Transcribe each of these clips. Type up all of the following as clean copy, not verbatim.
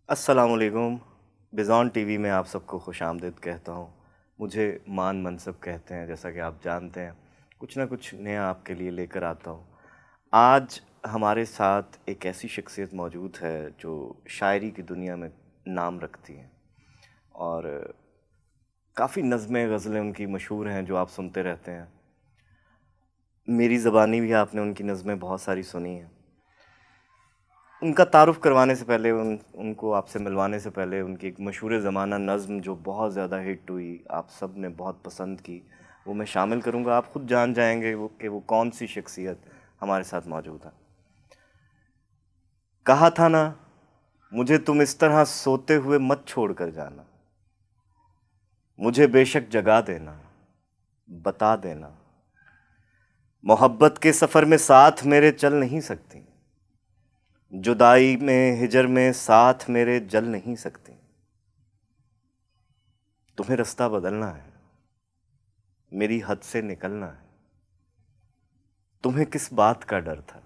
السلام علیکم۔ بیزون T V میں آپ سب کو خوش آمدید کہتا ہوں۔ مجھے مان منصب کہتے ہیں، جیسا کہ آپ جانتے ہیں کچھ نہ کچھ نیا آپ کے لیے لے کر آتا ہوں۔ آج ہمارے ساتھ ایک ایسی شخصیت موجود ہے جو شاعری کی دنیا میں نام رکھتی ہیں، اور کافی نظمیں غزلیں ان کی مشہور ہیں جو آپ سنتے رہتے ہیں۔ میری زبانی بھی آپ نے ان کی نظمیں بہت ساری سنی ہیں۔ ان کا تعارف کروانے سے پہلے، ان کو آپ سے ملوانے سے پہلے، ان کی ایک مشہور زمانہ نظم جو بہت زیادہ ہٹ ہوئی، آپ سب نے بہت پسند کی، وہ میں شامل کروں گا۔ آپ خود جان جائیں گے کہ وہ کون سی شخصیت ہمارے ساتھ موجود ہے۔ کہا تھا نا مجھے تم اس طرح سوتے ہوئے مت چھوڑ کر جانا، مجھے بے شک جگا دینا، بتا دینا، محبت کے سفر میں ساتھ میرے چل نہیں سکتی، جدائی میں ہجر میں ساتھ میرے جل نہیں سکتی، تمہیں رستہ بدلنا ہے، میری حد سے نکلنا ہے، تمہیں کس بات کا ڈر تھا،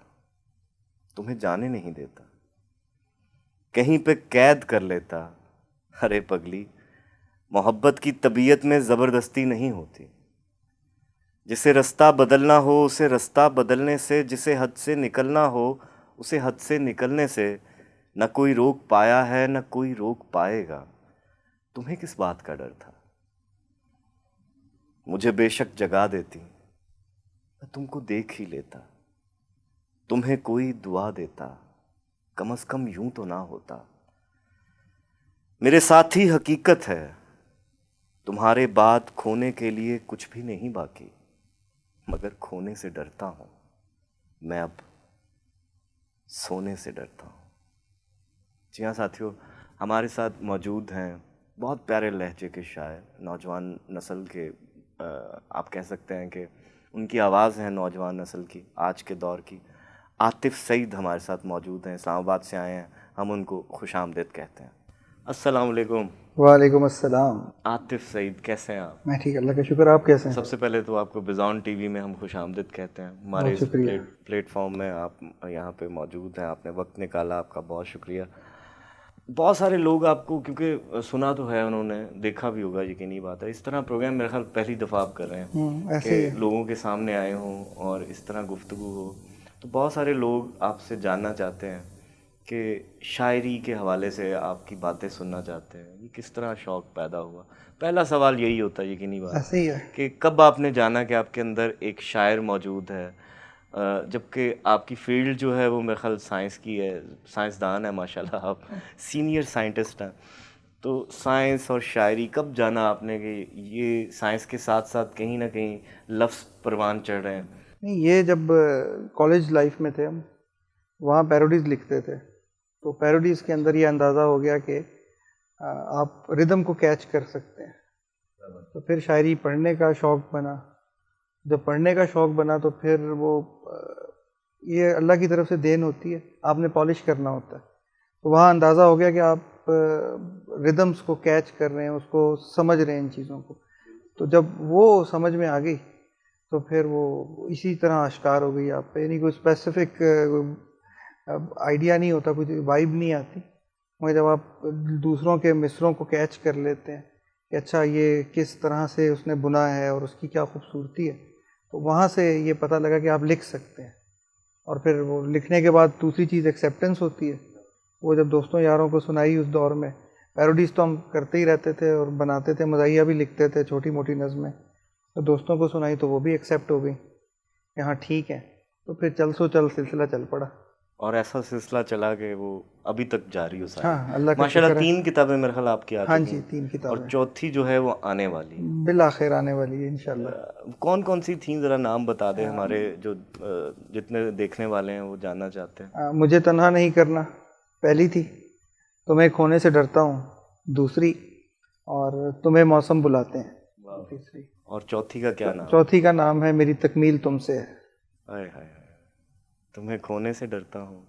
تمہیں جانے نہیں دیتا، کہیں پہ قید کر لیتا، ارے پگلی محبت کی طبیعت میں زبردستی نہیں ہوتی، جسے رستہ بدلنا ہو اسے رستہ بدلنے سے، جسے حد سے نکلنا ہو اسے حد سے نکلنے سے، نہ کوئی روک پایا ہے نہ کوئی روک پائے گا، تمہیں کس بات کا ڈر تھا، مجھے بے شک جگا دیتی، میں تم کو دیکھ ہی لیتا، تمہیں کوئی دعا دیتا، کم از کم یوں تو نہ ہوتا، میرے ساتھی حقیقت ہے، تمہارے بعد کھونے کے لیے کچھ بھی نہیں باقی، مگر کھونے سے ڈرتا ہوں، میں اب سونے سے ڈرتا ہوں۔ جی ہاں ساتھیوں، ہمارے ساتھ موجود ہیں بہت پیارے لہجے کے شاعر، نوجوان نسل کے، آپ کہہ سکتے ہیں کہ ان کی آواز ہے نوجوان نسل کی، آج کے دور کی۔ عاطف سعید ہمارے ساتھ موجود ہیں، اسلام آباد سے آئے ہیں، ہم ان کو خوش آمدید کہتے ہیں۔ السلام علیکم وعلیکم السلام۔ عاطف سعید، کیسے ہیں آپ؟ میں ٹھیک، اللہ کا شکر۔ آپ کیسے ہیں؟ سب سے پہلے تو آپ کو بیزون ٹی وی میں ہم خوش آمدید کہتے ہیں، ہمارے بہت اس شکریہ۔ پلیٹ فارم میں آپ یہاں پہ موجود ہیں، آپ نے وقت نکالا، آپ کا بہت شکریہ۔ بہت سارے لوگ آپ کو، کیونکہ سنا تو ہے انہوں نے، دیکھا بھی ہوگا، یقینی بات ہے، اس طرح پروگرام میرے خیال پہلی دفعہ آپ کر رہے ہیں ایسے ہی کہ ہے۔ لوگوں کے سامنے آئے ہوں اور اس طرح گفتگو ہو، تو بہت سارے لوگ آپ سے جاننا چاہتے ہیں کہ شاعری کے حوالے سے آپ کی باتیں سننا چاہتے ہیں، یہ کس طرح شوق پیدا ہوا۔ پہلا سوال یہی ہوتا ہے، یقینی بات ایسے ہی ہے۔ کہ کب آپ نے جانا کہ آپ کے اندر ایک شاعر موجود ہے، جبکہ آپ کی فیلڈ جو ہے وہ میرے خیال سائنس کی ہے، سائنسدان ہے ماشاءاللہ، آپ سینئر سائنٹسٹ ہیں، تو سائنس اور شاعری کب جانا آپ نے کہ یہ سائنس کے ساتھ ساتھ کہیں نہ کہیں لفظ پروان چڑھ رہے ہیں؟ نہیں، یہ جب کالج لائف میں تھے ہم، وہاں پیروڈیز لکھتے تھے، تو پیروڈیز کے اندر یہ اندازہ ہو گیا کہ آپ ردم کو کیچ کر سکتے ہیں، تو پھر شاعری پڑھنے کا شوق بنا۔ جب پڑھنے کا شوق بنا تو پھر وہ یہ اللہ کی طرف سے دین ہوتی ہے، آپ نے پالش کرنا ہوتا ہے، تو وہاں اندازہ ہو گیا کہ آپ ردمز کو کیچ کر رہے ہیں، اس کو سمجھ رہے ہیں ان چیزوں کو۔ تو جب وہ سمجھ میں آ گئی تو پھر وہ اسی طرح اشکار ہو گئی آپ پہ، یعنی کوئی اسپیسیفک آئیڈیا نہیں ہوتا، کوئی وائب نہیں آتی، مگر جب آپ دوسروں کے مصروں کو کیچ کر لیتے ہیں کہ اچھا یہ کس طرح سے اس نے بنا ہے اور اس کی کیا خوبصورتی ہے، تو وہاں سے یہ پتہ لگا کہ آپ لکھ سکتے ہیں۔ اور پھر وہ لکھنے کے بعد دوسری چیز ایکسیپٹنس ہوتی ہے، وہ جب دوستوں یاروں کو سنائی اس دور میں، پیروڈیز تو ہم کرتے ہی رہتے تھے اور بناتے تھے، مزاحیہ بھی لکھتے تھے، چھوٹی موٹی نظمیں، تو دوستوں کو سنائی تو وہ بھی ایکسیپٹ ہو گئی کہ ہاں ٹھیک ہے، تو پھر چل سو چل سلسلہ چل پڑا۔ اور ایسا سلسلہ چلا کہ وہ ابھی تک جاری ہو ساری۔ ہاں، اللہ کا ماشاءاللہ شکر ہے۔ 3 کتابیں میرے خیال آپ کی آ ہاں چکی جی، ہیں، 3 اور کتابیں چوتھی جو ہے وہ آنے والی ہے۔ بالآخر آنے والی ہے انشاءاللہ۔ کون کون سی تھیں، ذرا نام بتا دیں، ہمارے جو جتنے دیکھنے والے ہیں وہ جاننا چاہتے ہیں۔ مجھے تنہا نہیں کرنا پہلی تھی، تمہیں کھونے سے ڈرتا ہوں دوسری، اور تمہیں موسم بلاتے ہیں تیسری، اور چوتھی کا کیا نام؟ چوتھی کا نام ہے میری تکمیل تم سے ہے۔ ہائے ہائے ہائے، تمہیں کھونے سے ڈرتا ہوں،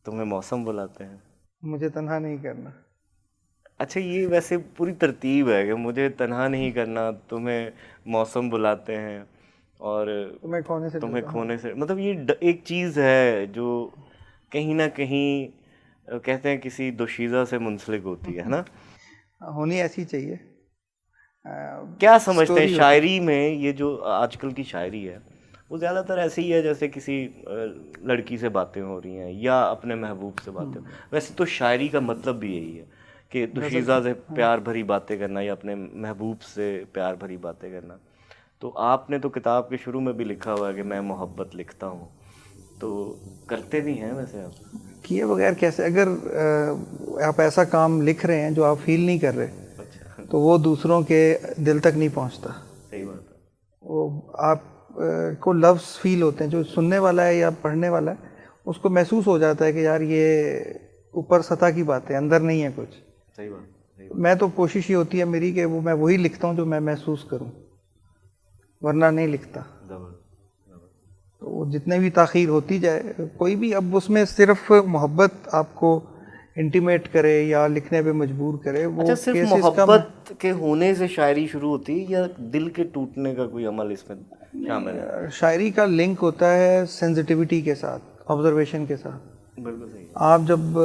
تمہیں موسم بلاتے ہیں۔ مجھے تنہا نہیں کرنا۔ اچھا، یہ ویسے پوری ترتیب ہے کہ مجھے تنہا نہیں کرنا، تمہیں موسم بلاتے ہیں، اور تمہیں کھونے سے تمہیں ڈرتا ہوں۔ کھونے سے، مطلب یہ ایک چیز ہے جو کہیں نہ کہیں کہتے ہیں کسی دوشیزہ سے منسلک ہوتی ہے نا. ہونی ایسی چاہیے. کیا سمجھتے ہیں شاعری میں یہ جو آج کل کی شاعری ہے وہ زیادہ تر ایسی ہی ہے جیسے کسی لڑکی سے باتیں ہو رہی ہیں یا اپنے محبوب سے باتیں. ویسے تو شاعری کا مطلب بھی یہی ہے کہ دوشیزہ سے پیار بھری باتیں کرنا یا اپنے محبوب سے پیار بھری باتیں کرنا. تو آپ نے تو کتاب کے شروع میں بھی لکھا ہوا ہے کہ میں محبت لکھتا ہوں, تو کرتے بھی ہیں ویسے آپ؟ کیے بغیر کیسے؟ اگر آپ ایسا کام لکھ رہے ہیں جو آپ فیل نہیں کر رہے تو وہ دوسروں کے دل تک نہیں پہنچتا. صحیح بات ہے. وہ آپ کو لفظ فیل ہوتے ہیں, جو سننے والا ہے یا پڑھنے والا ہے اس کو محسوس ہو جاتا ہے کہ یار یہ اوپر سطح کی بات ہے, اندر نہیں ہے کچھ. صحیح بات. میں تو کوشش یہ ہوتی ہے میری کہ میں وہی لکھتا ہوں جو میں محسوس کروں, ورنہ نہیں لکھتا. تو وہ جتنے بھی تاخیر ہوتی جائے کوئی بھی, اب اس میں صرف محبت آپ کو انٹیمیٹ کرے یا لکھنے پہ مجبور کرے, وہ اچھا صرف کیسز محبت کے ہونے سے شاعری شروع ہوتی ہے یا دل کے ٹوٹنے کا کوئی عمل اس میں شامل ہے؟ شاعری کا لنک ہوتا ہے سینسٹیوٹی کے ساتھ, آبزرویشن کے ساتھ. بالکل صحیح. آپ جب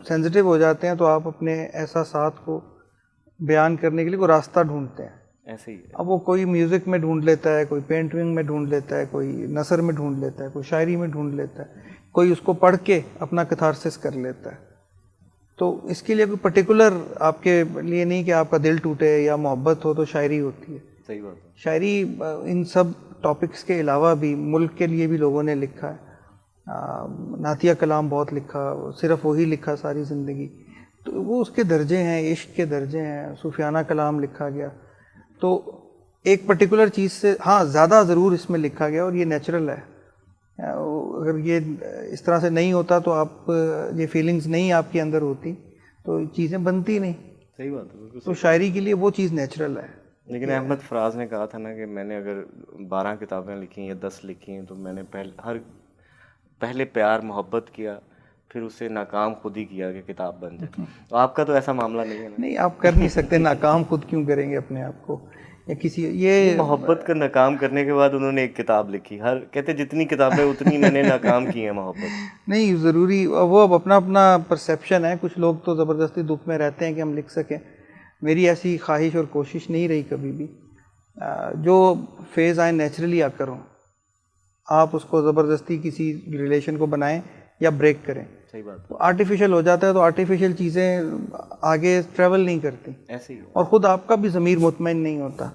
سینسٹیو ہو جاتے ہیں تو آپ اپنے احساسات کو بیان کرنے کے لیے کوئی راستہ ڈھونڈتے ہیں. ایسے ہی ہے. اب وہ کوئی میوزک میں ڈھونڈ لیتا ہے, کوئی پینٹنگ میں ڈھونڈ لیتا ہے, کوئی نثر میں ڈھونڈ لیتا ہے, کوئی شاعری میں ڈھونڈ لیتا ہے, کوئی اس کو پڑھ کے اپنا کتھارسس کر لیتا ہے. تو اس کے لیے کوئی پرٹیکولر آپ کے لیے نہیں کہ آپ کا دل ٹوٹے یا محبت ہو تو شاعری ہوتی ہے. صحیح بات ہے. شاعری ان سب ٹاپکس کے علاوہ بھی ملک کے لیے بھی لوگوں نے لکھا ہے. نعتیہ کلام بہت لکھا, صرف وہی لکھا ساری زندگی, تو وہ اس کے درجے ہیں, عشق کے درجے ہیں. صوفیانہ کلام لکھا گیا, تو ایک پرٹیکولر چیز سے ہاں زیادہ ضرور اس میں لکھا گیا, اور یہ نیچرل ہے. اگر یہ اس طرح سے نہیں ہوتا تو آپ یہ فیلنگز نہیں آپ کے اندر ہوتی تو چیزیں بنتی نہیں. صحیح بات ہے, بالکل. تو شاعری کے لیے وہ چیز نیچرل ہے. لیکن احمد فراز نے کہا تھا نا کہ میں نے اگر 12 کتابیں لکھی یا 10 لکھی ہیں تو میں نے پہلے پیار محبت کیا, پھر اسے ناکام خود ہی کیا کہ کتاب بن جائے. تو آپ کا تو ایسا معاملہ نہیں ہے نا؟ نہیں, آپ کر نہیں سکتے, ناکام خود کیوں کریں گے اپنے آپ کو یا کسی. یہ محبت کا ناکام کرنے کے بعد انہوں نے ایک کتاب لکھی. کہتے جتنی کتابیں اتنی میں نے ناکام کی ہیں محبت. نہیں ضروری, وہ اب اپنا اپنا پرسیپشن ہے. کچھ لوگ تو زبردستی دکھ میں رہتے ہیں کہ ہم لکھ سکیں. میری ایسی خواہش اور کوشش نہیں رہی کبھی بھی. جو فیز آئے نیچرلی آ کر ہوں, آپ اس کو زبردستی کسی ریلیشن کو بنائیں یا بریک کریں. صحیح بات. آرٹیفیشل ہو جاتا ہے تو آرٹیفیشل چیزیں آگے ٹریول نہیں کرتی, ایسے ہی. اور خود آپ کا بھی ضمیر مطمئن نہیں ہوتا.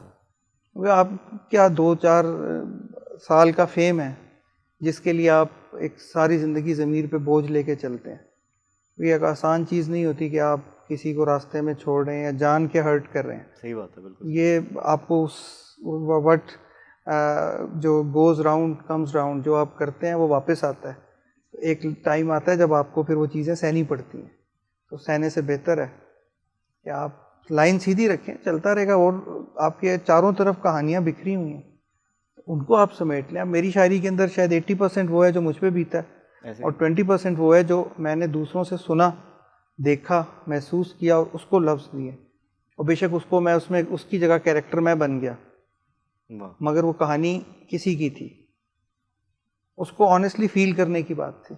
کیونکہ آپ کیا 2-4 سال کا فیم ہے جس کے لیے آپ ایک ساری زندگی ضمیر پہ بوجھ لے کے چلتے ہیں. یہ ایک آسان چیز نہیں ہوتی کہ آپ کسی کو راستے میں چھوڑ رہے ہیں یا جان کے ہرٹ کر رہے ہیں. صحیح بات ہے, بالکل. یہ آپ کو وٹ جو گوز راؤنڈ کمز راؤنڈ, جو آپ کرتے ہیں وہ واپس آتا ہے. ایک ٹائم آتا ہے جب آپ کو پھر وہ چیزیں سہنی پڑتی ہیں. تو سہنے سے بہتر ہے کہ آپ لائن سیدھی رکھیں, چلتا رہے گا. اور آپ کے چاروں طرف کہانیاں بکھری ہوئی ہیں, ان کو آپ سمیٹ لیں. اب میری شاعری کے اندر شاید 80% وہ ہے جو مجھ پہ بیتا ہے, اور 20% وہ ہے جو میں نے دوسروں سے سنا, دیکھا, محسوس کیا اور اس کو لفظ دیے. اور بے شک اس میں اس کی جگہ کیریکٹر میں بن گیا, مگر وہ کہانی کسی کی تھی. اس کو آنیسٹلی فیل کرنے کی بات تھی.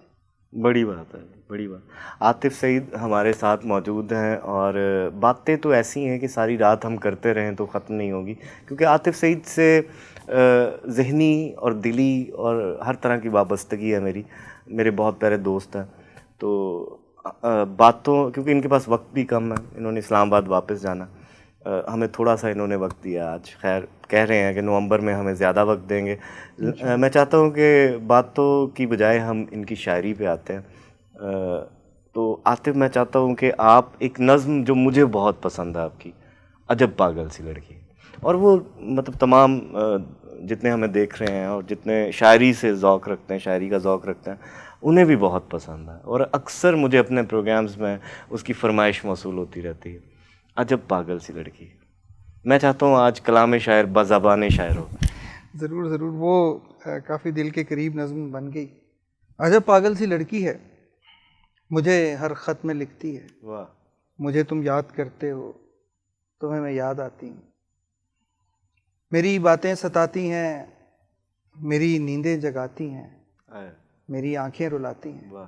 بڑی بات ہے, بڑی بات. عاطف سعید ہمارے ساتھ موجود ہیں, اور باتیں تو ایسی ہیں کہ ساری رات ہم کرتے رہیں تو ختم نہیں ہوگی, کیونکہ عاطف سعید سے ذہنی اور دلی اور ہر طرح کی وابستگی ہے میری. میرے بہت پیارے دوست ہیں, تو باتوں, کیونکہ ان کے پاس وقت بھی کم ہے, انہوں نے اسلام آباد واپس جانا, ہمیں تھوڑا سا انہوں نے وقت دیا آج. خیر کہہ رہے ہیں کہ نومبر میں ہمیں زیادہ وقت دیں گے. میں چاہتا ہوں کہ باتوں کی بجائے ہم ان کی شاعری پہ آتے ہیں. تو عاطف, میں چاہتا ہوں کہ آپ ایک نظم جو مجھے بہت پسند ہے آپ کی, عجب پاگل سی لڑکی, اور وہ مطلب تمام جتنے ہمیں دیکھ رہے ہیں اور جتنے شاعری سے ذوق رکھتے ہیں, شاعری کا ذوق رکھتے ہیں, انہیں بھی بہت پسند ہے. اور اکثر مجھے اپنے پروگرامز میں اس کی فرمائش موصول ہوتی رہتی ہے, عجب پاگل سی لڑکی. میں چاہتا ہوں آج کلام شاعر بزبان شاعر ہو. ضرور ضرور, وہ کافی دل کے قریب نظم بن گئی. عجب پاگل سی لڑکی ہے, مجھے ہر خط میں لکھتی ہے. واہ. مجھے تم یاد کرتے ہو, تمہیں میں یاد آتی ہوں. میری باتیں ستاتی ہیں, میری نیندیں جگاتی ہیں, میری آنکھیں رلاتی ہیں. واہ.